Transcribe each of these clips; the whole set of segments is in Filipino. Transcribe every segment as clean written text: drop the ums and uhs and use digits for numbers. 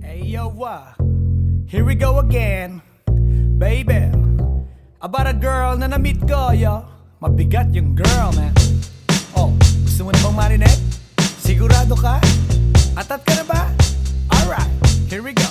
Yo, here we go again, baby. About a girl na na-meet ko, yo. Mabigat yung girl, man. Oh, gusto mo na bang marinig? Sigurado ka? Atat ka na ba? Alright, here we go.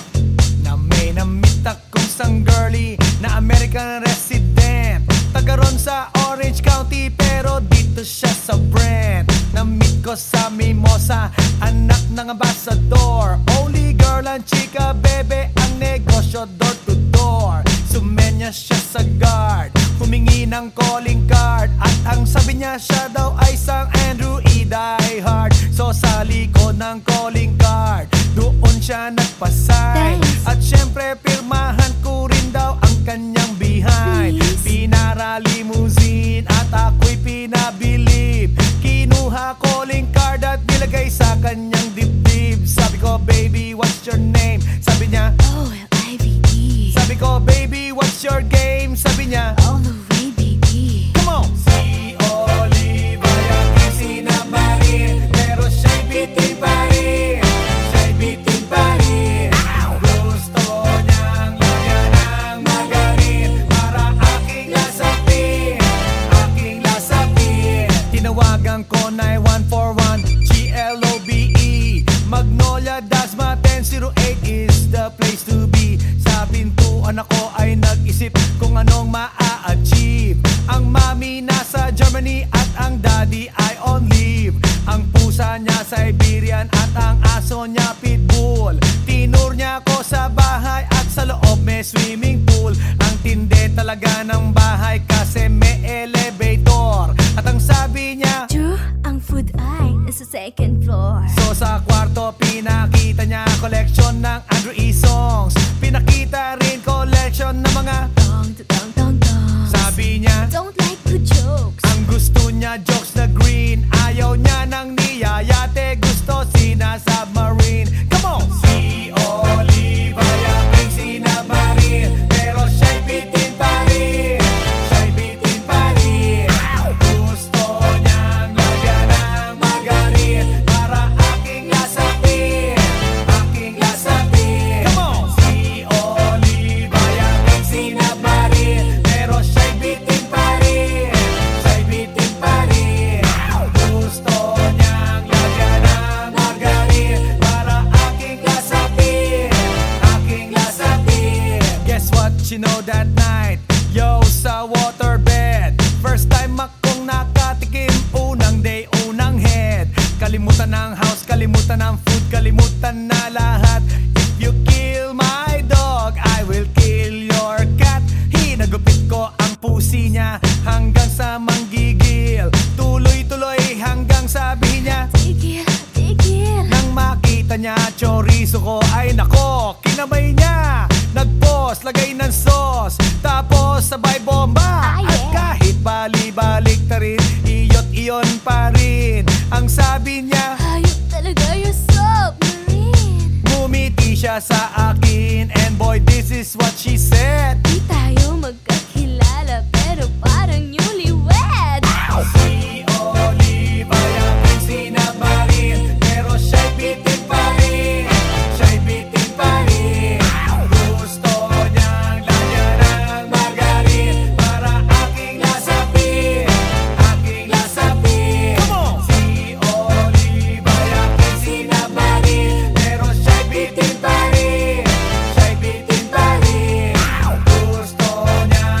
Na may na-meet akong isang girlie na American resident, taga ron sa Orange County, pero dito siya sa Brent. Na-meet ko sa Mimosa, anak ng ambassador. Only girl and chika, bebe, ang negosyo door to door. Sumenya siya sa guard, humingi ng calling card, at ang sabi niya siya daw ay isang Andrew E. Die Hard. So sa likod ng calling card, doon siya nagpasay. At syempre pirmahan ko rin daw ang kanyang behind. Pinara limousine at ako'y pinabilib. Kinuha calling card at nilagay sa kanyang dibdib. Sabi ko, baby, what's your name? Sabi niya, OLIVE. Sabi ko, baby, what's your game? Sabi niya, All the way, baby. come on! Si Olive ay aking sinabarin, pero siya'y bitin pa rin. Siya'y bitin pa rin. Gusto niyang lagyan ng magarin para aking lasapin, aking lasapin. Tinawagan ko 9141 GLOBE Magnolia, Dasma 1008 is the place to be. Sa pintuan ako ay nag-isip kung anong ma-achieve. Ang mami nasa Germany at ang daddy ay on leave. Ang pusa niya Siberian at ang aso niya Pitbull. Tinur niya ako sa bahay at sa loob may swimming pool. Ang tindi talaga ng bahay kasi may elevator. At ang sabi niya, True, ang food ay nasa second floor. so sa kwarto pinakita niya collection ng Andrew E. songs. Pinakita rin collection ng mga Dong, dong, dong, dong. sabi niya, Don't like good jokes. ang gusto niya jokes na green. Ayaw niya ng niyayate, gusto sina-submarine. Come on! Si Olive ay aking sinabarin, pero siya'y bitin pa rin. Siya'y bitin pa rin. Gusto niyang lagyan ng magarin para aking lasapin, aking lasapin. Come on! Si Olive ay aking sinabarin, pero siya'y bitin pa rin. Siya'y bitin pa rin. Gusto niyang lagyan ng magarin para aking lasapin, aking lasapin. Guess what you know that night? Yo, sa waterbed, first time akong nakatikim. Unang day, unang head. Kalimutan ng house, kalimutan ng food, kalimutan na lahat. If you kill my dog, I will kill your cat. Hinagupit ko ang pusi niya hanggang sa manggigil. Tuloy-tuloy hanggang sabihin niya, Tigil, tigil. nang makita niya chorizo ko, ay nako, kinamay niya. Nag-pause, lagay ng sauce, tapos sabay bomba. Ah, yeah. At kahit bali-balik ta rin, iyot iyon pa rin. Ang sabi niya, Hayop talaga yung submarine. ngumiti siya sa akin, and boy, this is what she said. Di tayo magkakilala pero parang newlywed. Si Olive ay aking sinabarin, pero siya'y bitin pa rin. Siya'y bitin pa rin. Gusto niyang lagyan ng magarin para aking lasapin, aking lasapin. Come on! Si Olive ay aking sinabarin, pero siya'y bitin pa rin. Siya'y bitin pa rin. Gusto niyang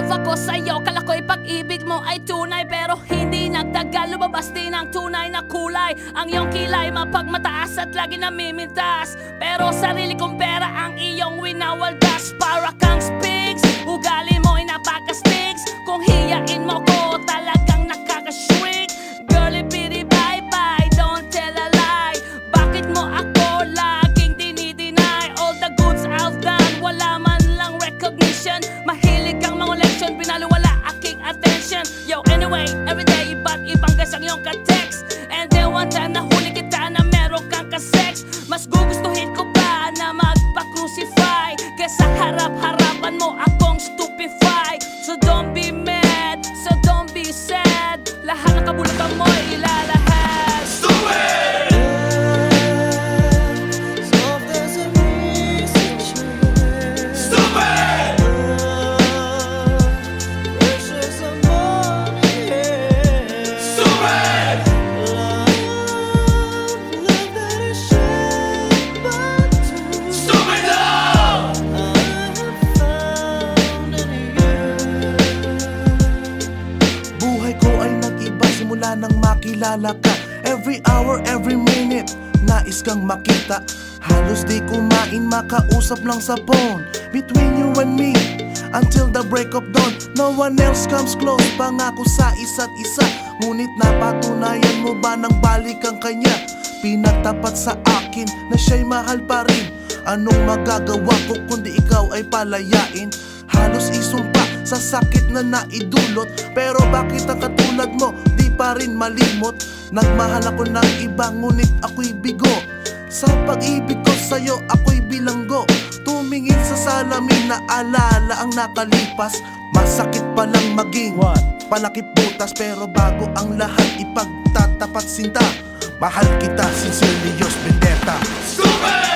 love ako sa'yo. Kala ko'y pag-ibig mo ay tunay, pero hindi nagtagal, lumabas din ang tunay na kulay. Ang iyong kilay mapagmataas at lagi namimintas, pero sarili kong pera ang iyong winawaldas. Para kang spigs, ugali mo'y napaka-stigs. Kung hiyain mo ko, talagang nakaka-shrink. Girlie bitty bye-bye, don't tell a lie. Bakit mo ako laging dinideny? All the goods I've done, wala man lang recognition. Mahilig kang mangoleksyon, binaliwala aking attention. Yo, anyway, everyday iba't ibang guys ang iyong ka-text. And then one time nahuli kita na meron kang ka-sex. Mas gugustuhin ko pa na magpa-crucify kesa harap-harapan mo akong stupefy. So don't be mad, so don't be sad. Lahat ng kabulutan mo'y ilalahad. Stupid! Nang makilala ka, every hour, every minute, nais kang makita. Halos di kumain, makausap lang sa phone. Between you and me, until the break of dawn. No one else comes close, pangako sa isa't isa. Ngunit napatunayan mo ba nang balik ang kanya? Pinagtapat sa akin na siya'y mahal pa rin. Anong magagawa ko kundi ikaw ay palayain? Halos isumpa sa sakit na naidulot, pero bakit ang katulad mo di pa rin malimot? Nagmahal ako ng iba ngunit ako'y bigo. Sa pag-ibig ko sa'yo ako'y bilanggo. Tumingin sa salamin na alala ang nakalipas. Masakit palang maging palakip butas, pero bago ang lahat ipagtatapat sinta. Mahal kita, sincerely yours, Vendetta. Stupid!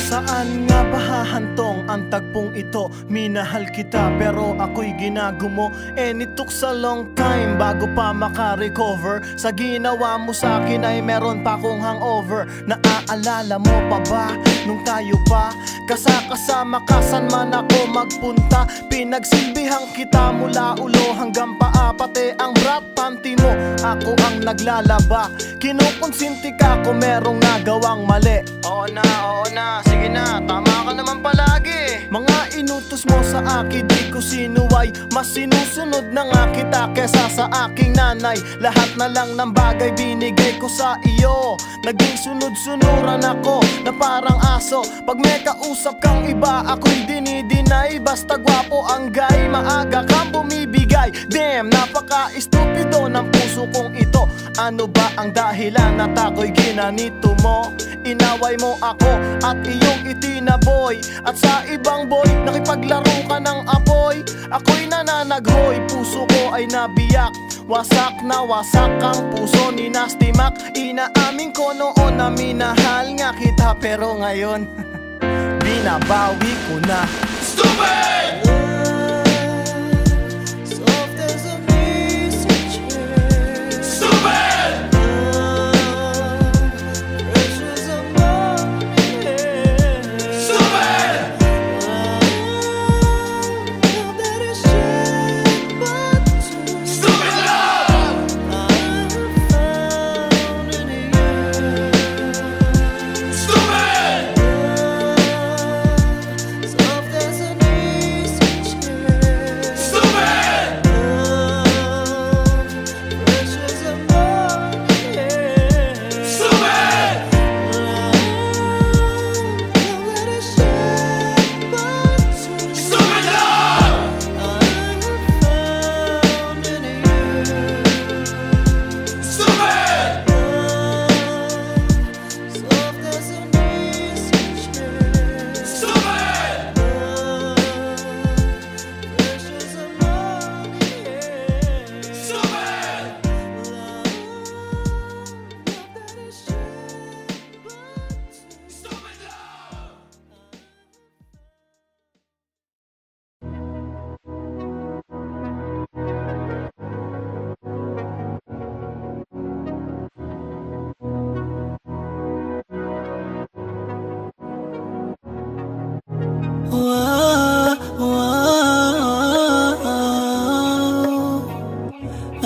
Saan nga ba hahantong ang tagpong ito? Minahal kita pero ako'y ginagumo. And it took a long time bago pa makarecover. Sa ginawa mo sa akin ay meron pa akong hangover. Naaalala mo pa ba nung tayo pa kasama ka saan man ako magpunta? Pinagsilbihang kita mula ulo hanggang paa, pati ang bra panty mo ako ang naglalaba. Kinukonsinti ka kung merong nagawang mali. Oo na, sige na, tama ka naman palagi. Mga inutos mo sa akin di ko sinuway. Mas sinusunod na nga kita kesa sa aking nanay. Lahat na lang ng bagay binigay ko sa iyo. Naging sunod-sunuran ako na parang aso. Pag may kausap kang iba ako'y dinidinay. Basta gwapo ang guy, maaga kang bumibigay. Damn, napaka-estupido ng puso kong ito. Ano ba ang dahilan at ako'y ginanito mo? Inaway mo ako at iyong itinaboy. At sa ibang boy, nakipaglaro ka ng apoy. Ako'y nananaghoy, puso ko ay nabiyak. Wasak na wasak ang puso ni Nasty Mac. Inaamin ko noon na minahal nga kita, pero ngayon binabawi ko na. Stupid!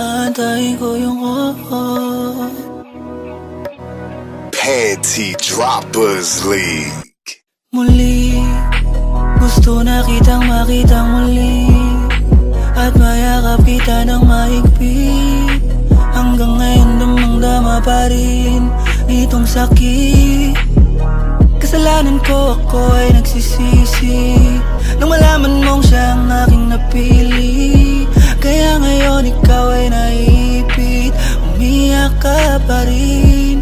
Aantayin ko yung Panty Droppers League. Muli, gusto na kitang makitang muli, at mayakap kita ng mahigpit. Hanggang ngayon damang-dama pa rin itong sakit. Kasalanan ko, ako ay nagsisisi nung malaman mong siya ang aking napili. Kaya ngayon ikaw ay naipit, umiyak ka pa rin.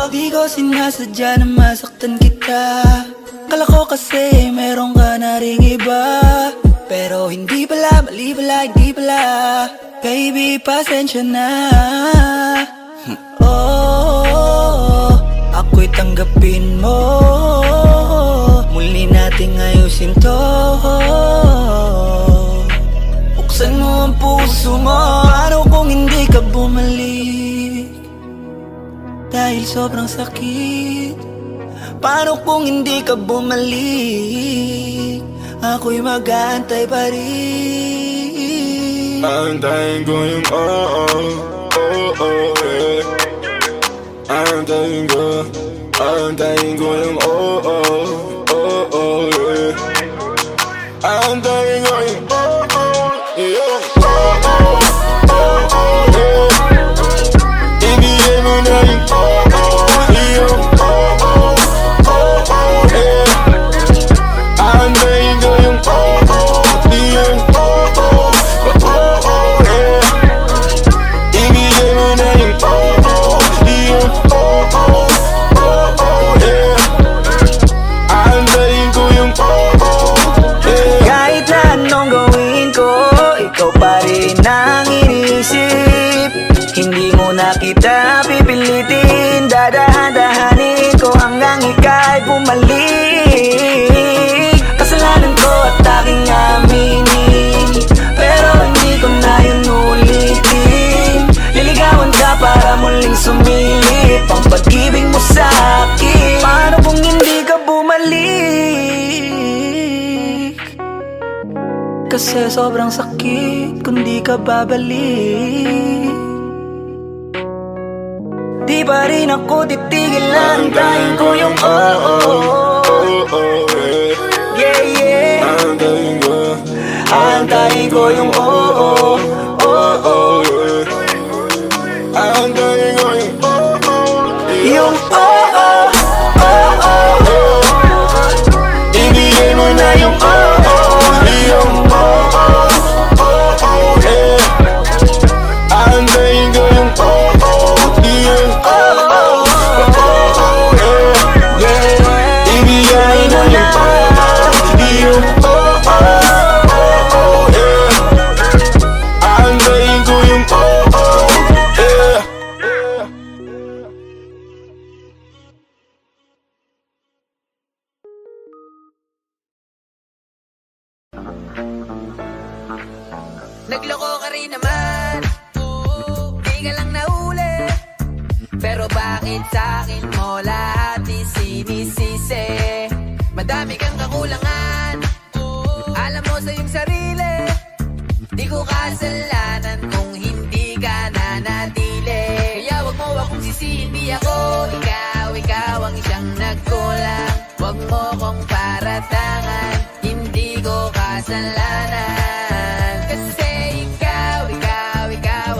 Di ko sinasadya na masaktan kita. Kala ko kasi meron ka na ring iba, pero hindi pala, mali pala, hindi pala. Baby, pasensya na. Ako'y tanggapin mo. Muli nating ayusin to. Buksan mo ang puso mo. Paano kung hindi ka bumalik? Dahil sobrang sakit. Paano kung hindi ka bumalik? Ako'y mag-aantay pa rin. Aantayin ko yung yeah. Aantayin ko yung yeah. Aantayin ko yung yeah. Ibigay mo na yung yeah. Aantayin ko yung yeah. Ibigay mo na yung yeah. Aantayin ko yung yeah. Kahit na anong gawin ko, ikaw pa rin ang iniisip. Hindi mo na kita pipilitin, dadahan-dahanin ko hanggang ika'y bumalik. Kasalanan ko at aking aminin, pero hindi ko na yun ulitin. Liligawan ka para muling sumilip ang pag-ibig mo sa akin. Paano kung hindi ka bumalik? Kasi sobrang sakit kung di ka babalik. Di pa rin ako titigil, aantayin ko yung yeah, yeah. Aantayin ko yung Aantayin ko yung ibigay mo na yung yeah. Aantayin ko yung yeah. Ibigay mo na yung aantayin ko yung yeah. Nagloko ka rin naman, di ka lang nahuli. Pero bakit sa'kin mo lahat isinisisi? Madami kang kakulangan, alam mo sa iyong sarili. Di ko kasalanan kung hindi ka nanatili. Kaya wag mo akong sisihin, di ako ikaw ang isang nagkulang. Wag mo kong paratangan, hindi ko kasalanan. Kasi ikaw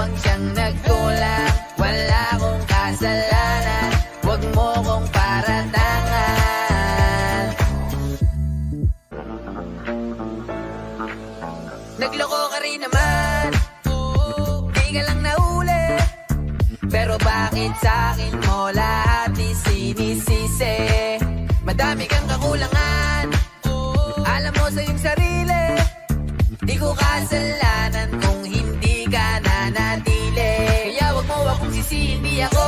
ang siyang nagkulang. Wala akong kasalanan, wag mo kong paratangan. Nagloko ka rin naman, di ka lang nahuli. Pero bakit sa'kin mo lahat isinisisi? Madami kang kakulangan, alam mo sa iyong sarili. Di ko kasalanan kung hindi ka nanatili. Kaya wag mo akong sisihin, di ako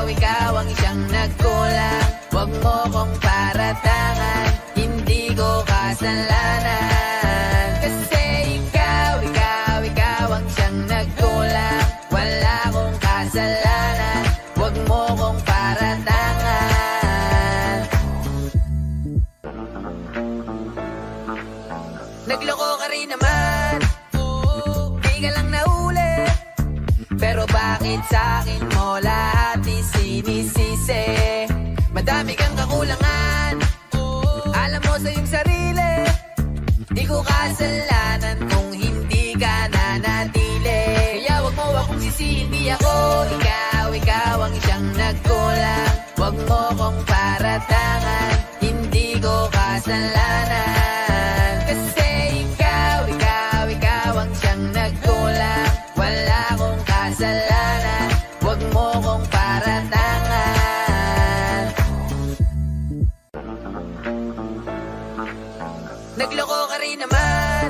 ikaw ang isang nagkulang. Wag mo kong paratangan, hindi ko kasalanan. Kasi ikaw ang siyang nagkulang. Wala akong kasalanan, wag mo kong paratangan. Nagloko ka rin naman, Pero bakit sa'kin mo lahat isinisisi? Madami kang kakulangan, alam mo sa iyong sarili. Di ko kasalanan kung hindi ka nanatili. Kaya wag mo akong sisihin, di ako ikaw ang siyang nagkulang. Wag mo kong paratangan, hindi ko kasalanan. Kasi ikaw ang siyang nagkulang. Wala akong kasalanan, wag mo kong paratangan. Nagloko ka rin naman,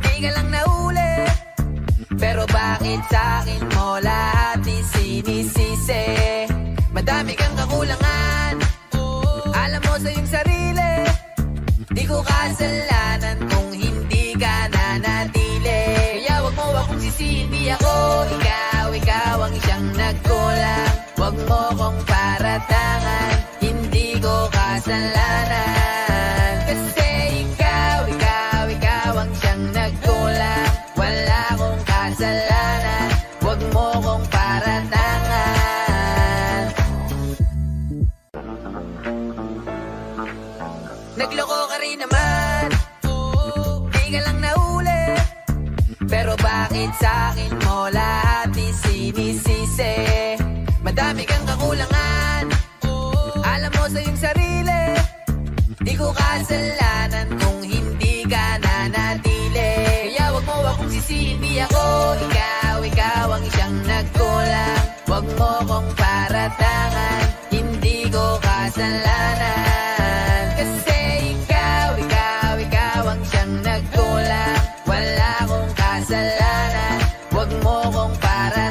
di ka lang nahuli. Pero bakit sa'kin mo lahat isinisisi? Madami kang kakulangan, alam mo sa iyong sarili. Di ko kasalanan kung hindi ka nanatili. Kaya wag mo akong sisihin, di ako ikaw ang siyang nagkulang. Wag mo kong paratangan, hindi ko kasalanan. Kasi ikaw ang siyang nagkulang. Wala akong kasalanan, wag mo kong paratangan. Nagloko ka rin naman, di ka lang nahuli. Pero bakit sa'kin mo lahat isinisisi? Madami kang kakulangan, alam mo sa iyong sarili. Di ko kasalanan kung hindi ka nanatili. Kaya wag mo akong sisihin, di ako ikaw ang siyang nagkulang. Wag mo kong paratangan, hindi ko kasalanan. Kasi ikaw ang siyang nagkulang. Wala akong kasalanan, wag mo kong paratangan.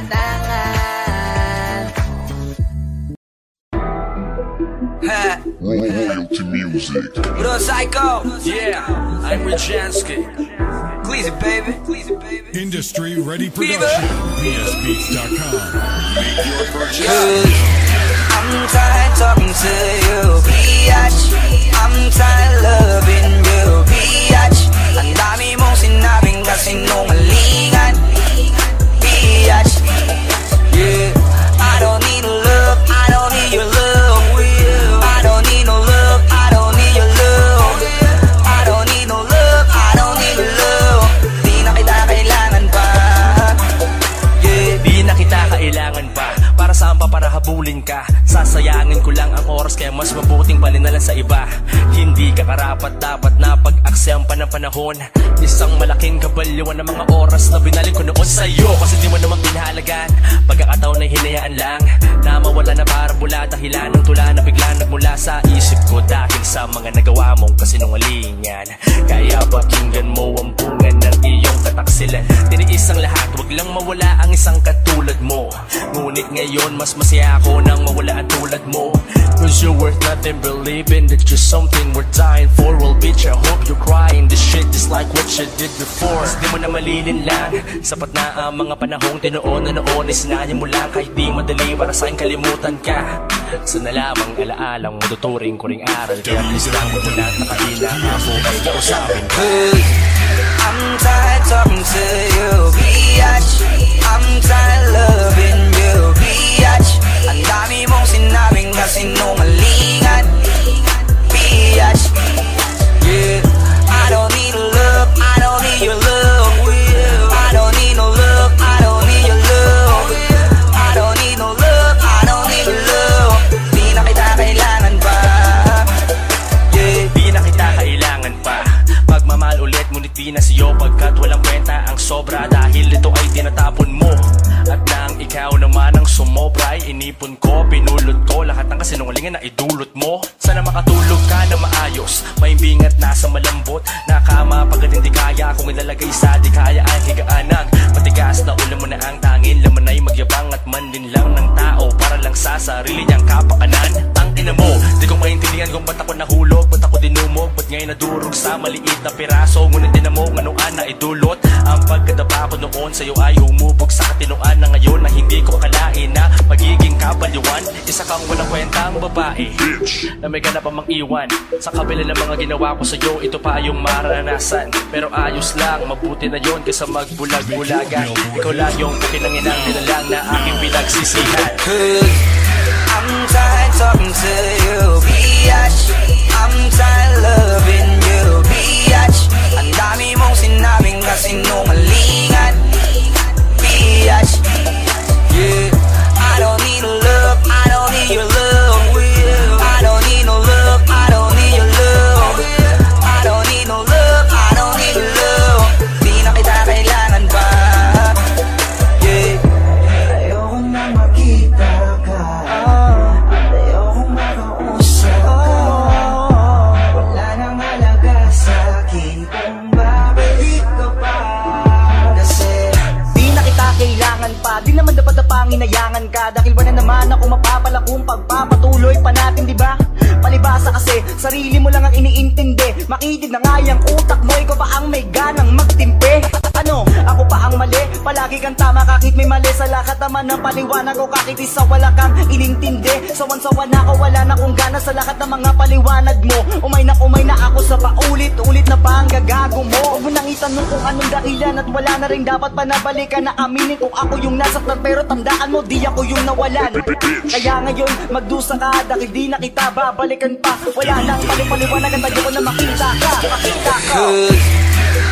Royalty music. What up, Psycho? Yeah, I'm Rajansky. Please it, baby. Industry Ready Production. PSBeats.com. I'm tired talking to you, biatch. I'm tired loving you, biatch. Ang dami mong sinabing kasinungalingan, biatch. Yeah, I don't need love, I don't need your love. I don't need no love, I don't need your love. I don't need no love, I don't need your love. Di na kita kailangan pa. Yeah, di na kita kailangan pa. Para saan pa para habulin ka? Sasayangin ko lang ang oras, kaya mas mabuting balin na lang sa iba. Hindi ka karapat dapat na pag-aksayang pa ng panahon. Isang malaking kabalyuan ng mga oras na binalik ko noon sa'yo. Kasi di mo naman pinahalagan, pagkakataon ay hinayaan lang na mawala na para bula. Dahilan ng tula na bigla nagmula sa isip ko dahil sa mga nagawa mong kasinungalingan. Kaya pakinggan mo ang bunga ng iyong kataksilan. Tiniis ang lahat, wag lang mawala ang isang katulad mo. Ngunit ngayon mas masaya ako nang mawala ang tulad mo. Cause you're worth nothing, believing that you're something worth dying for. Well bitch, I hope you're crying this shit just like what you did before. Di mo na malilin lang, sapat na ang mga panahong tinuon na noon. Isinaya mo lang kahit di madali para sa'kin kalimutan ka. Sana lamang alaalang maduturing ko ring aral. Kaya please lang mo na nakahila ako ay kausapin ka. I'm tired talking to you, biatch. I'm tired loving you, biatch. Ang dami mong sinabing kasinungalingan, biatch. Yeah, I don't need love, I don't need your love. I don't need no love, I don't need your love. I don't need no love, I don't need your love. Di na kita kailangan pa. Yeah, di na kita kailangan pa. Pagmamahal ulit, ngunit di na sa'yo pagkat walang kwenta ang sobra. Dahil ito ay tinatapon mo. At nang ikaw naman ang sumobray, inipon ko, pinulot ko lahat ng kasinungalingan na idulot mo. Sana makatulog ka na maayos, maimbing at nasa malambot. Nakama pagkat hindi kaya, kung ilalagay sa di kaya ang higaanang matigas na ulam mo na ang tangin. Laman ay magyabang at manlin lang ng tao para lang sa sarili niyang kapakanan. Ang ina mo, di ko maintindihan kung ba't ako nahulog, ba't ako dinumog, ba't ngayon nadurog sa maliit na piraso. Ngunit din mo nganuan na idulot. Ang pagkadapa ko noon sa'yo ay humubog sa katinuan na ngayon na hindi ko akalain na magiging kapaliwan. naman, isa kang walang kwentang babae na may ganap ang mang-iwan. Sa kabila ng mga ginawa ko sa'yo, ito pa yung maranasan. Pero ayos lang, mabuti na yon kaysa magbulag-bulagan. Ikaw lang yung pinanginang nilalang na aking pinagsisihan. I'm tired talking to you, biatch. I'm tired loving you, biatch. Ang dami mong sinabing kasinungalingan, biatch. Yeah, I don't need no love, I don't need your love. I don't need no love, I don't need your love. I don't need no love, I don't need your love. Di na kita kailangan pa. Yeah, ayoko na makita ka. Ayoko makausap ka. Wala nang halaga sa'kin kung babalik ka pa. Kasi di na kita kailangan pa. Di naman dapat na panginayangan ka. Dahil wala naman ako mapapala kung pagpapatuloy pa natin, diba? Palibasa kasi, sarili mo lang ang iniintindi. Makinig na nga yung utak mo, ikaw pa ang may ganang magtimpe. Ano? Ako pa ang mali? Palagi kang tama kahit may mali. Sa lahat naman ng paliwanag ko kahit isa wala kang inintindi. Sawan-sawan na ako, wala na kong gana sa lahat ng mga paliwanag mo. Umay na ako sa paulit-ulit na panggagago mo. Huwag mo nang itanong kung anong dahilan at wala na rin dapat pa nabalikan na aminin kung ako yung nasaktan. Pero tandaan mo, di ako yung nawalan. Kaya ngayon, magdusa ka dahil di na kita babalikan pa. Wala nang paliwanagan tayo ko na makita ka.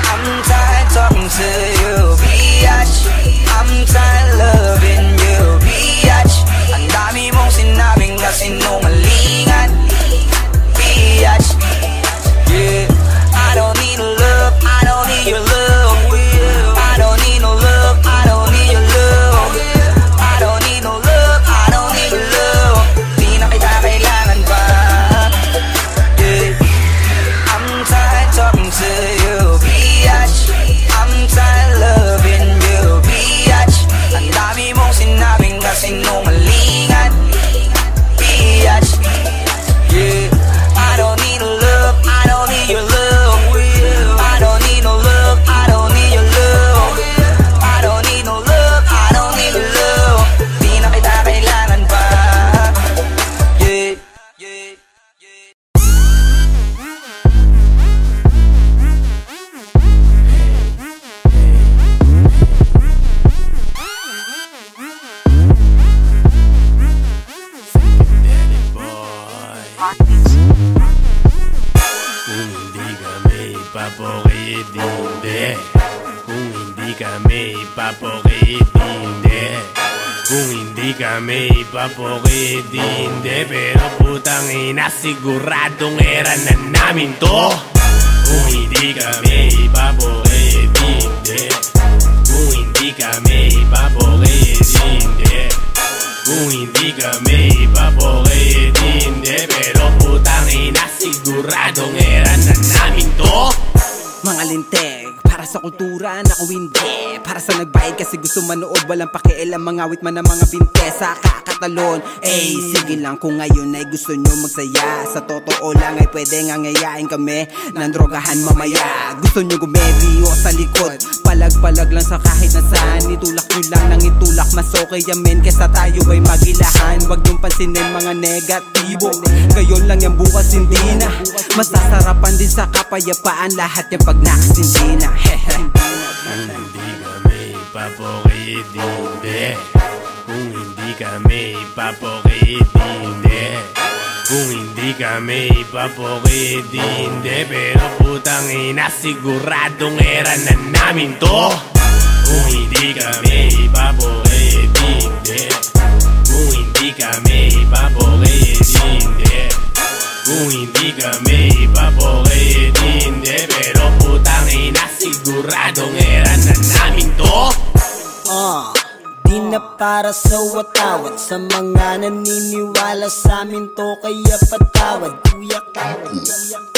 I'm tired talking to you, biatch. I'm tired loving you, biatch. Ang dami mong sinabing kasinungalingan, biatch. Yeah, I don't need no love, I don't need your love. I don't need no love, I don't need your love. I don't need no love, I don't need your love. Di na kita kailangan pa. Yeah, I'm tired talking to you, biatch. I'm tired loving you, biatch. Ang dami mong sinabing kasinungalingan, biatch. Yeah, I don't need no love, I don't need your love. I don't need no love, I don't need your love. I don't need no love, I don't need your love. Di na kita kailangan pa. Yeah, yeah, yeah. Kung hindi kami papakitindi, kung hindi kami papakitindi, kung hindi kami papakitindi, pero putang ina siguradong era na namin to. Kung hindi kami papakitindi, kung hindi kami papakitindi, kung hindi kami papakitindi, pero putang ina siguradong era na namin to. Mga lintek, para sa kultura na ako hindi. Para sa nagbayad kasi gusto manood, walang pakialam, mangawit man ang mga binte sa kakatalon. Sige lang kung ngayon ay gusto nyo magsaya. Sa totoo lang ay pwede nga ngayain kami ng drogahan mamaya. Gusto nyo gumeri o sa likod, palag-palag lang sa kahit nasaan. Itulak nyo lang nang itulak, mas okay yamen kesa tayo ay magilahan. Wag nyong pansinin mga negatibo, ngayon lang yung bukas hindi na. Masasarapan din sa kapayapaan lahat yung pag nakasindi na. Kung hindi kami papakitindi, kung hindi kami papakitindi, kung hindi kami papakitindi, pero putang ina siguradong era na namin to. Kung hindi kami papakitindi, kung hindi kami papakitindi, kung hindi kami papakitindi, pero putang ina siguradong era na namin to. Di na para sa watawat sa mga naniniwala sa amin to, kaya patawad kuya ka.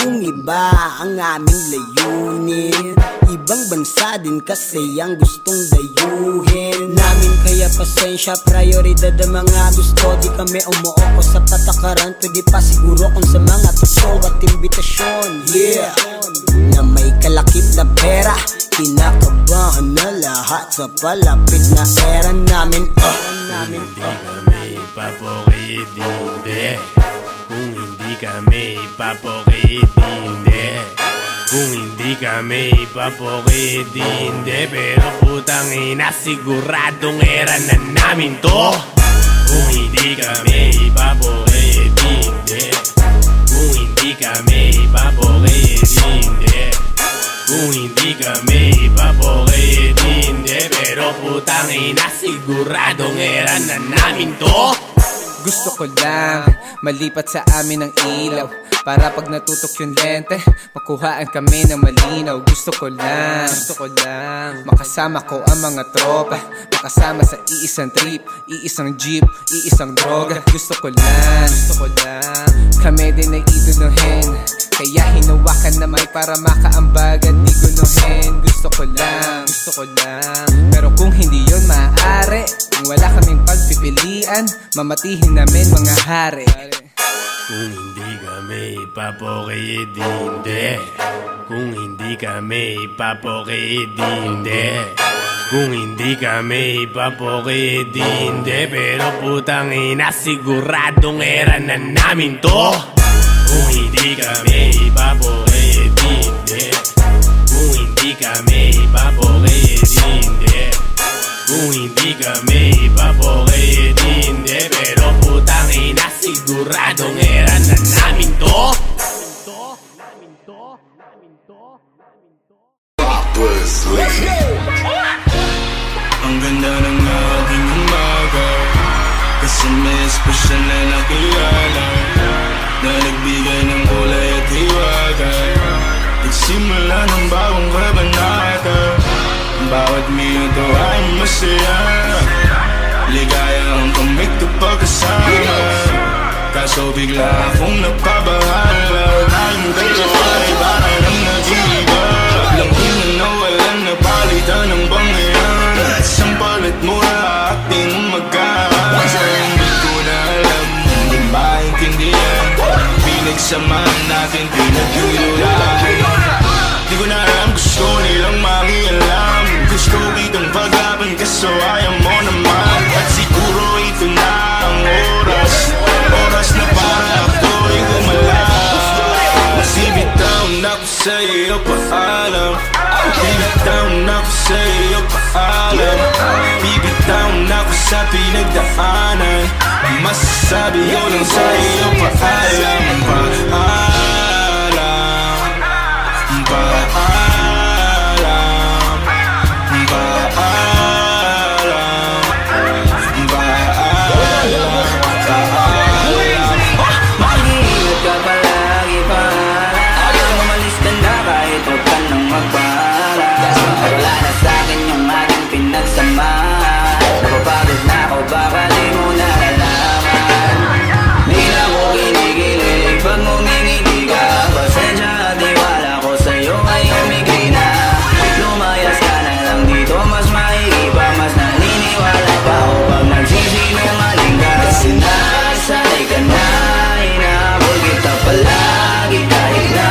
Kung iba ang aming layunin, ibang bansa din kasi ang gustong dayuhin namin, kaya pasensya, prioridad ang mga gusto. Di kami umuoko sa patakaran, pwede pa siguro kung sa mga tukso at imbitasyon. Yeah, na may kalakip na pera, kinakabahan na lahat sa palapit na era namin. Hindi kami papakitindi, hindi. Kung hindi kami papokitindi. Kung hindi kami papokitindi. Pero putang ina, siguradong era na namin to. Kung hindi kami papokitindi. Kung hindi kami papokitindi. Kung hindi kami papokitindi. Pero putang ina, siguradong era na namin to. Gusto ko lang malipat sa amin ng ilaw, para pag natutok yung lente, makuhaan kami ng malinaw. Gusto ko lang makasama ko ang mga tropa, makasama sa iisang trip, iisang jeep, iisang droga. Gusto ko lang kami din ay idunuhin, kaya hinawakan na may para makaambag at di gunuhin. Gusto ko lang pero kung hindi yun maaari, kung wala kaming pagpipilian, mamatihin namin mga hari. Kung hindi kami papokitindi. Kung hindi kami papokitindi. Kung hindi kami papokitindi. Pero putang ina, siguradong era na namin to. Kung hindi kami papokitindi. Kung hindi kami papokitindi. Kung hindi kami papokitindi. Pero putang ina, siguradong era na namin to. Papa's League. Ang ganda ng aking umaga, kasi may espesyal na nakilala, na nagbigay ng kulay at hiwaga. Nagsimula ng bagong kabanata, bawat minuto ay masaya. Ligaya ang kamig kapag kasama, kaso bigla akong napabahala. Tayong dalawa ay para nang nag-iiba, biglang inawalan na palitan ng bangayan. At sampalit mula ating mag-aaway, hindi ko na alam, hindi maintindihan. Pinagsamahan natin, pinaghiwalay. Di ko na alam, gusto nilang makialam. Gusto kitang pag-aban, kaso ayaw mo naman. At siguro ito na ang oras na para ako'y gumalaw. Bibitaw na ko sa iyo, paalam. Bibitaw na ko sa iyo, paalam. Bibitaw na ko sa pinagdaanan. Masasabi ko lang sa iyo, paalam. Mag-iingat ka palagi, paalam. Ayaw umalis ka na kahit huwag ka nang magpaalam. Wala na sa'kin yung aking pinagsamahan. Napapagod na ako, baka di mo nalalaman. Di na ako kinikilig pag ngumingiti ka. Pasensya at tiwala ko sa'yo ay umigay na. Lumayas ka na lang dito, mas maiiba, mas naniniwala pa ako pag nagsisinungaling ka. Kasi nasanay ka na, inaabol kita palagi kahit na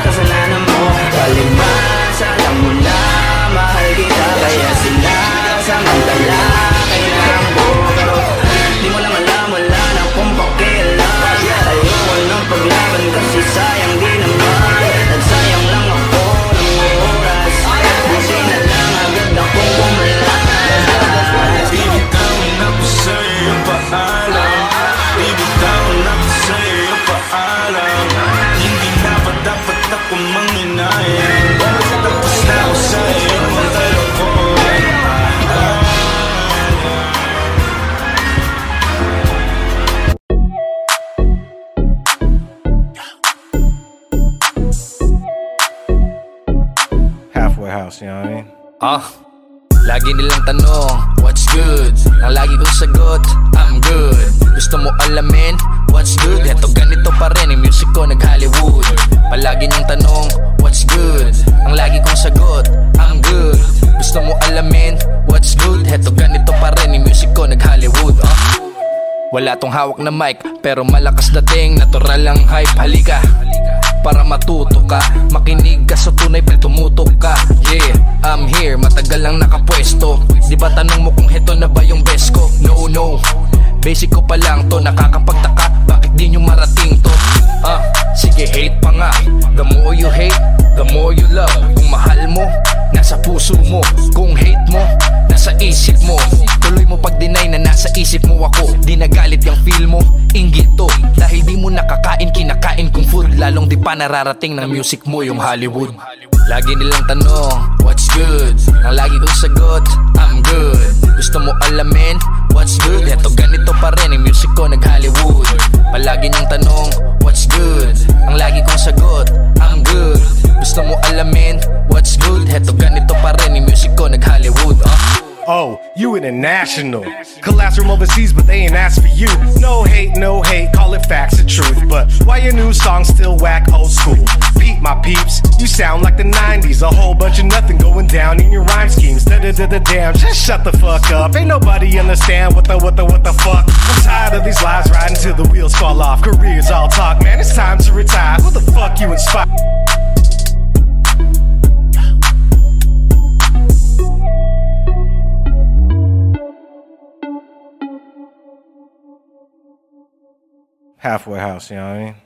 kasalanan mo. Kalimasa lang mo na mahal kita, kaya sila samantala kailangan ko. Pero di mo lang alam, wala na kung pakialam. Ayoko ng paglaban kasi sayang din naman. Nagsayang lang ako ng oras, buti na lang agad akong pumalas. Bibitaw na ko sa iyo, paalam. Bibitaw na ko sa iyo, paalam. Hindi dapat ako manginayang. Tapos na ako sa iyo, ang kalokohan. Halfway house, you know what I mean? Lagi nilang tanong, what's good? Ang lagi kong sagot, I'm good. Gusto mo alamin, what's good? Heto ganito pa rin, yung music ko nag-Hollywood. Palagi niyang tanong, what's good? Ang lagi kong sagot, I'm good. Gusto mo alamin, what's good? Heto ganito pa rin, yung music ko nag-Hollywood. Wala tong hawak na mic, pero malakas dating, natural lang hype. Halika, para matuto ka, makinig ka sa tunay pero tumutok ka. Yeah, I'm here, matagal lang nakapwesto. Di ba tanong mo kung heto na ba yung best ko? No, Basic ko pa lang to, nakakapagtaka, bakit di nyo marating to? Sige hate pa nga. The more you hate, the more you love. Kung mahal mo, nasa puso mo. Kung hate mo, nasa isip mo. Tuloy mo pag deny na nasa isip mo ako. Di nagalit yung feel mo, inggit to. Dahil di mo nakakain, kinakain kong food. Lalong di pa nararating ng music mo yung Hollywood. Lagi nilang tanong, what's good? Ang lagi kong sagot, I'm good. Gusto mo alamin, what's good? Eto ganito pa rin, yung music ko nag-Hollywood. Palagi niyang tanong, what's good? Ang lagi kong sagot, I'm good. Gusto mo alamin, what's good? Eto ganito pa rin, yung music ko nag-Hollywood. Oh, you international. Collapse from overseas, but they ain't asked for you. No hate, call it facts of truth. But why your new songs still whack old school? Peep, my peeps, you sound like the 90s. A whole bunch of nothing going down in your rhyme schemes. Damn, just shut the fuck up. Ain't nobody understand what the fuck. I'm tired of these lies riding till the wheels fall off. Careers all talk, man, it's time to retire. Who the fuck you inspire? Halfway House, you know what I mean?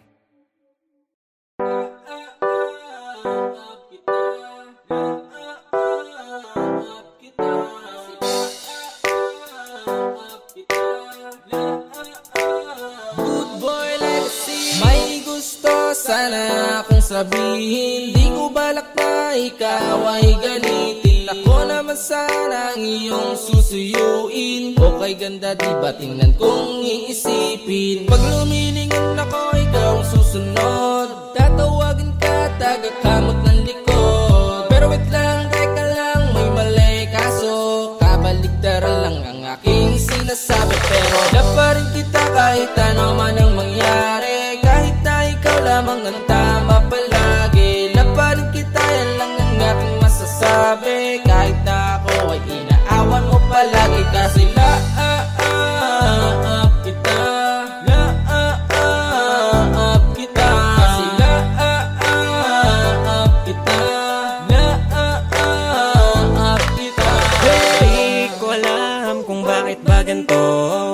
May gusto sana akong sabihin, di ko balak na ikaw ay galitin. Ako naman sana ang iyong susuyuin. Okay ganda diba tingnan kong iisipin. Pag lumilingon ako ikaw ang susunod. Tatawagin ka tagakamot ng likod. Pero wait lang, teka lang, may mali. Kaso kabaligtaran lang ang aking sinasabi. Pero dapat rin kita kahit ano man ang mangyari. Kahit na ikaw lamang ang tama palagi. Laparin kita, yan lang ang aking masasabi. Kahit na ako ay inaawan mo palagi. Kasi laap kita, laap kita. Kasi laap kita, laap kita. Di ko alam kung bakit ba ganito.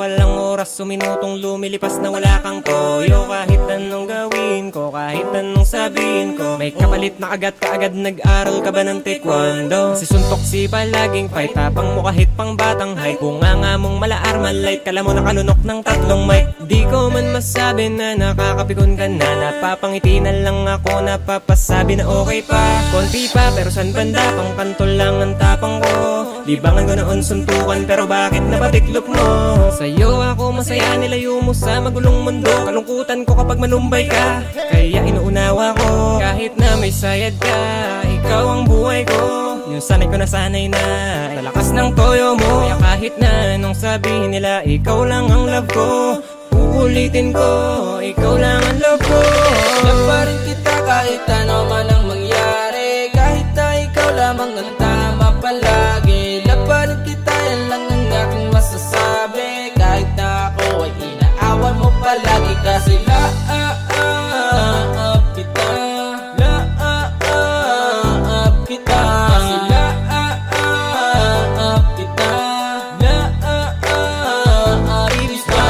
Walang oras suminutong lumilipas na wala kang toyo. Kahit anong gawin ko, kahit anong sabihin ko, may kapalit na kaagad nag-aral ka ba ng taekwondo? Si suntok si palaging fight, tapang mo kahit pang batang height. Kung nga mong malaar malight, kala mo nakanunok ng tatlong mic. Di ko man masabi na nakakapikon ka na. Napapangiti na lang ako, napapasabi na okay pa. Konti pa pero san banda, pang kanto lang ang tapang ko. Libangan ko noon suntukan, pero bakit napatiklop mo? Sa'yo ako masaya, nilayo mo sa magulong mundo. Kalungkutan ko kapag manumbay ka, kaya inuunawa ko. Kahit na may sayad ka, ikaw ang buhay ko. Yung sanay ko na sanay na, talakas ng toyo mo. Kaya kahit na anong sabihin nila, ikaw lang ang love ko. Uulitin ko, ikaw lang ang love ko. Laparin kita kahit ano man ang mangyari. Kahit na ikaw lamang ang tama palagi. Laparin kita, yan lang ang aking masasabi. Kahit na ako ay inaawan mo palagi. Kasi laap kita, laap kita. Kasi laap kita, laap kita.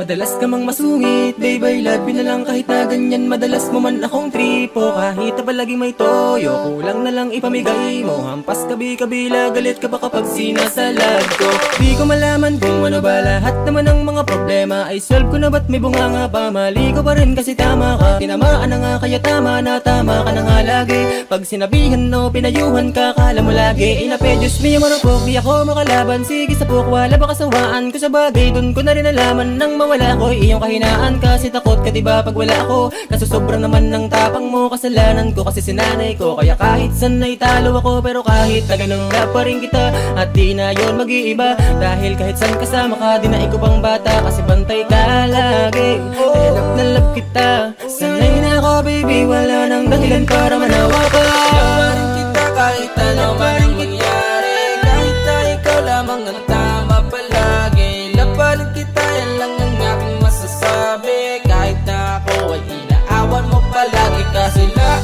Madalas ka mang masungit, babe I love you na lang kahit na ganyan. Madalas mo man akong tripo, kahit na palagi may toyo. Kulang na lang ipamigay mo, hampas kabi-kabila. Galit ka ba kapag sinasalag ko? Di ko malaman kung ano ba, lahat naman ng mga problema ay solve ko na. Ba't may bunganga pa? Mali ko pa rin kasi tama ka. Tinamaan na nga kaya tama na, tama ka na nga lagi. Pag sinabihan no, pinayuhan ka, kala mo lagi inape, Diyos mo yung marupok, di ako makalaban. Sige sa wala ba kasawaan ko sa bagay? Dun ko na rin alaman nang mawala ko iyong kahinaan. Kasi takot ka diba pag wala ako? Kaso sobrang naman ng tapang mo, kasalanan ko kasi sinanay ko. Kaya kahit saan ay talo ako, pero kahit na ganun na pa rin kita. At di na yun mag-iiba, dahil kahit saan kasama ka, di na ikaw pang bata. Kasi bantay ka lagi, love na love kita. Sanay na ako baby, wala nang dahilan para manawa pa. Laparin kita kahit ano man ang mangyari. Kahit na ikaw lamang ang tama palagi. Laparin kita, yan lang ang aking masasabi. Kahit na ako ay inaawan mo palagi. Kasi laap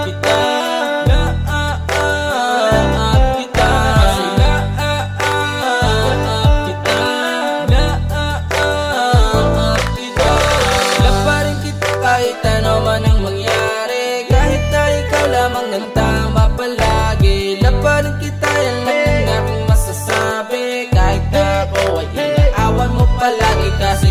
kita, laap kita. Kasi laap pa rin kita, yan lang ang aking masasabi. Kahit na ako ay inaawan mo palagi kasi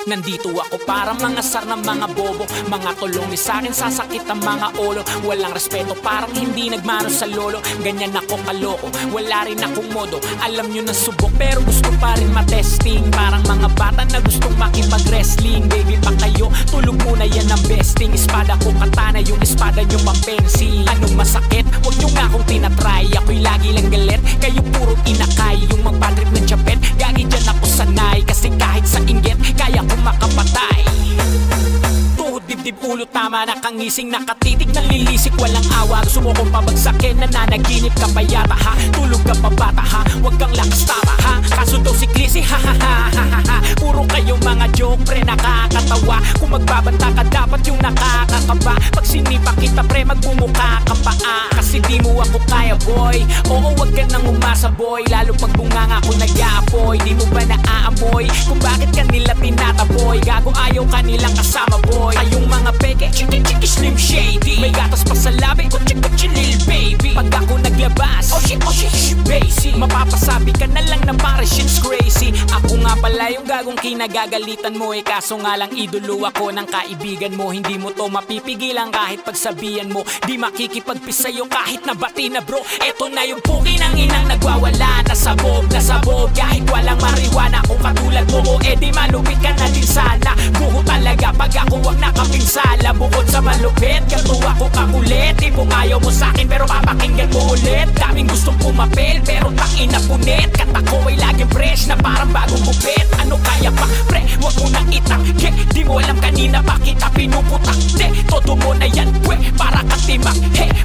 Nandito ako para mga sar ng mga bobo, mga tulong ni sa'kin sasakit ang mga ulo. Walang respeto parang hindi nagmano sa lolo. Ganyan ako kaloko, wala rin akong modo. Alam nyo na subok pero gusto pa rin matesting. Parang mga bata na gustong makipag-wrestling. Baby pa kayo, tulog muna yan ang besting. Espada ko katana, yung espada nyo pang-pensi. Anong masakit? Huwag nyo nga akong tinatry. Ako'y lagi lang galit, kayo puro inakay. Yung magpadrip ng chapet, gagi dyan ako sanay. Kasi kahit sa inggit, kaya ko makapatay. Tuhod, dibdib, ulo, tama na kangising. Nakatitig, nalilisik, walang awa. Gusto mo kong pabagsakin, nananaginip ka pa yata ha. Tulog ka pa bata ha, huwag kang lakas tama ha. Kaso daw si Clissy ha ha ha ha ha ha. Puro kayong mga joke pre, nakakatawa. Kung magbabanta ka dapat yung nakakakaba. Pag sinipa kita pre, magbumuka ka pa kasi di mo ako kaya boy. Oo, wag ka nang umasa boy. Lalo pag bunganga ko nag-aapoy. Di mo ba naaamoy kung bakit kanila tinataboy? Gago ayaw kanilang kasama boy. Kayong mga peke, chiki chiki slim shady. May gatas pa sa labi ko, chiki lil baby. Pag ako naglabas, oh shit basic. Mapapasabi ka na lang na pare shit's crazy. Ako nga pala yung gagong kinagagalitan mo kaso nga lang idolo ako ng kaibigan mo. Hindi mo to mapipigilan kahit pagsabihan mo. Di makikipagpis sa'yo kahit nabati na bro. Eto na yung puki ng inang nagwawala. Nasabog kahit walang mariwana. Kung katulad mo ko di malupit ka na din sana. Buho talaga pag ako wag nakapinsala. Bukod sa malupit, gatuwa ko kakulit. Di mo ayaw mo sa'kin pero papakinggan mo ulit. Daming gustong pumapel pero takin na punit. Kata ko ay laging fresh na parang bagong bupit. Ano kaya pa pre, wag mo nang itangke. Di mo alam kanina pa kita pinuputak. Todo mo na yan pwe, para kang timak.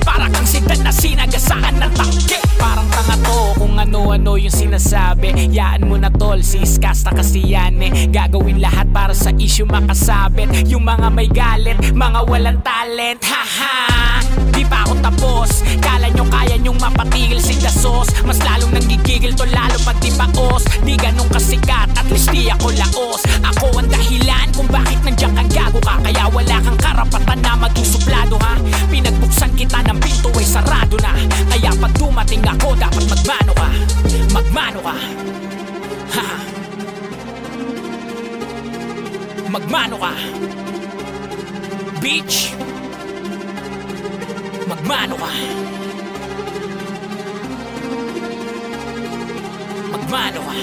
Para kang sidan na sinagasaan ng tangke. Parang tanga to kung ano-ano yung sinasabi. Yaan mo na tol, siskasta kasi yan Gagawin lahat para sa issue makasabit. Yung mga may galit, mga walang talent. Haha, di pa ako tapos. Kala nyo kaya nyong mapatigil si Dasos. Mas lalong nanggigigil to lalo pag di baos. Di ganun kasikat, at least di ako laos. Ako ang dahilan kung bakit nandiyan kang gago ka. Kaya wala kang karapatan na maging suplado ha. Pinagbuksan kita ng pinto ay sarado na. Kaya pag dumating ako dapat magmano ka. Magmano ka. Haha, magmano ka. Bitch, magmano ka. Magmano ka.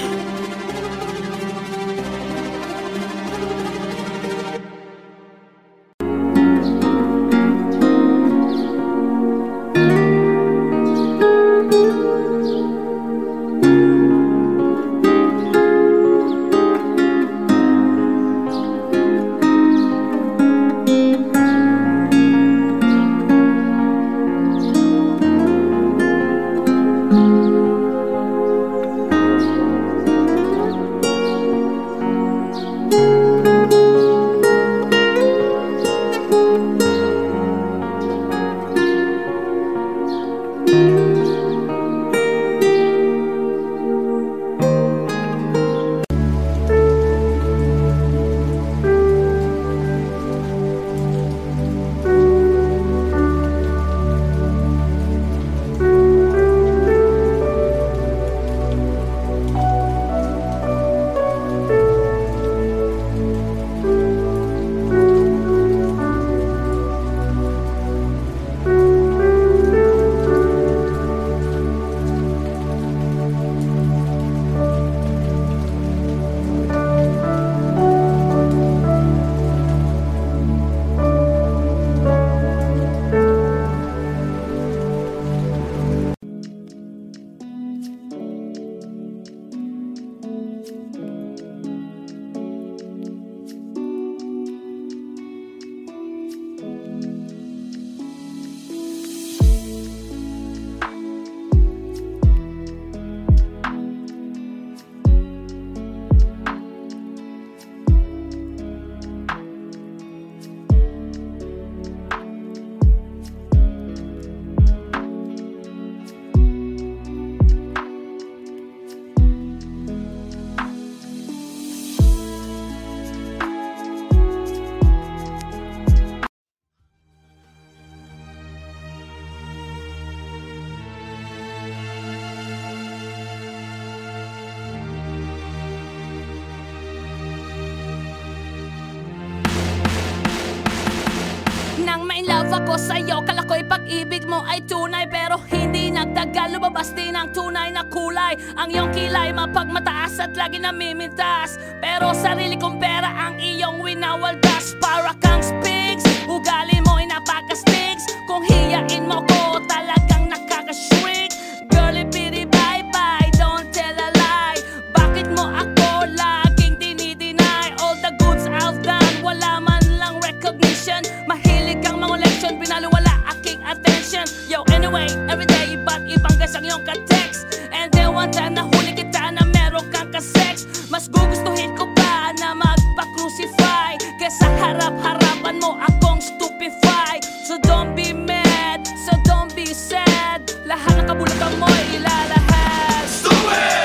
love ako sa'yo. Kala ko'y pag-ibig mo ay tunay, pero hindi nagtagal, lumabas din ang tunay na kulay. Ang iyong kilay mapagmataas at lagi namimintas, pero sarili kong pera ang iyong winawaldas. Para kang spigs, ugali mo ay napaka-stigs. Kung hiyain mo ko, talagang nakaka-shrink. Girlie bitty bye bye, don't tell a lie. Bakit mo ako laging dinideny? All the goods I've done, wala man lang recognition. Mahilig kang mangoleksyon, pinaliwala aking attention. Yo, anyway, everyday iba't ibang gas ang iyong ka-text. And then one time nahuli kita na meron kang ka-sex. Mas gugustuhin ko pa na magpa-crucify kesa harap-harapan mo akong stupefy. So don't be mad, so don't be sad. Lahat ng kabulutan mo ilalahad. Stupid!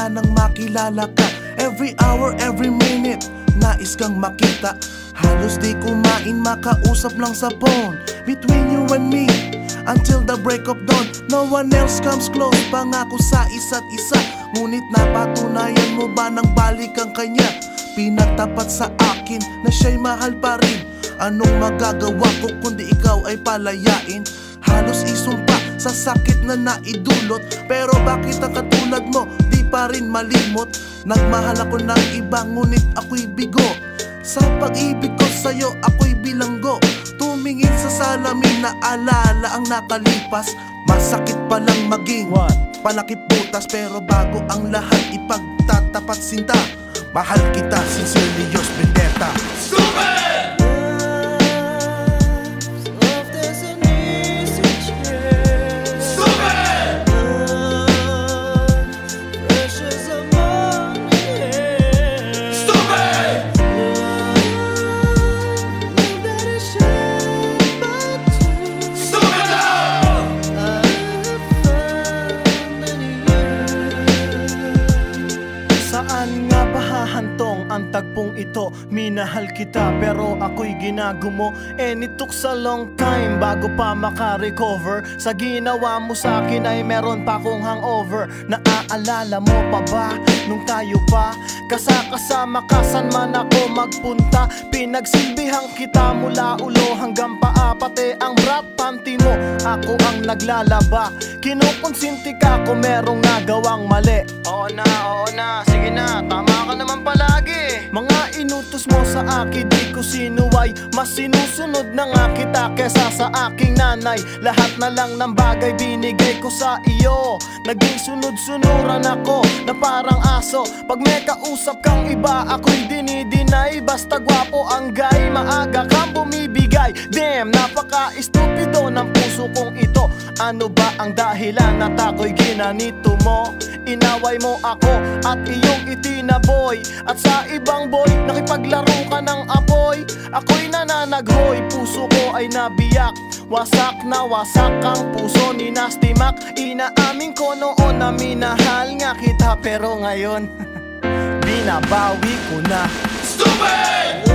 Nang makilala ka, every hour, every minute, nais kang makita. Halos di kumain, makausap lang sa phone. Between you and me, until the break of dawn. No one else comes close, pangako sa isa't isa. Ngunit napatunayan mo ba nang balik ang kanya? Pinagtapat sa akin na siya'y mahal pa rin. Anong magagawa ko kundi ikaw ay palayain? Halos isumpa sa sakit na naidulot, pero bakit ang katulad mo di pa rin malimot? Nagmahal ako ng iba ngunit ako'y bigo. Sa pag-ibig ko sa'yo ako'y bilanggo. Tumingin sa salamin na alala ang nakalipas. Masakit palang maging palakip butas, pero bago ang lahat ipagtatapat sinta. Mahal kita, sincerely yours, Vendetta. Stupid! Saan nga ba hahantong ang tagpong ito? Minahal kita pero ako'y ginagumo. And it took a long time bago pa maka-recover. Sa ginawa mo sa akin ay meron pa akong hangover. Naaalala mo pa ba nung tayo pa kasama ka, saan man ako magpunta? Pinagsilbihan kita mula ulo hanggang paa, pati ang rap panty mo ako ang naglalaba. Kinukonsinti ka kung merong nagawang mali. Oo na, sige na, tama ka naman palagi. Mga inutos mo sa akin, di ko sinuway. Mas sinusunod na nga kita kesa sa aking nanay. Lahat na lang ng bagay binigay ko sa iyo. Naging sunod-sunuran ako na parang aso. Pag may kausap kang iba, ako'y dinidinay. Basta gwapo ang guy, maaga kang bumibigay. Damn, napaka-estupido ng puso kong ito. Ano ba ang dahilan at ako'y ginanito mo? Inaway mo ako at iyong itinaboy. At sa ibang boy, nakipaglaro ka ng apoy. Ako'y nananaghoy, puso ko ay nabiyak. Wasak na wasak ang puso ni Nasty Mac. Inaamin ko noon na minahal nga kita, pero ngayon binabawi ko na. Stupid!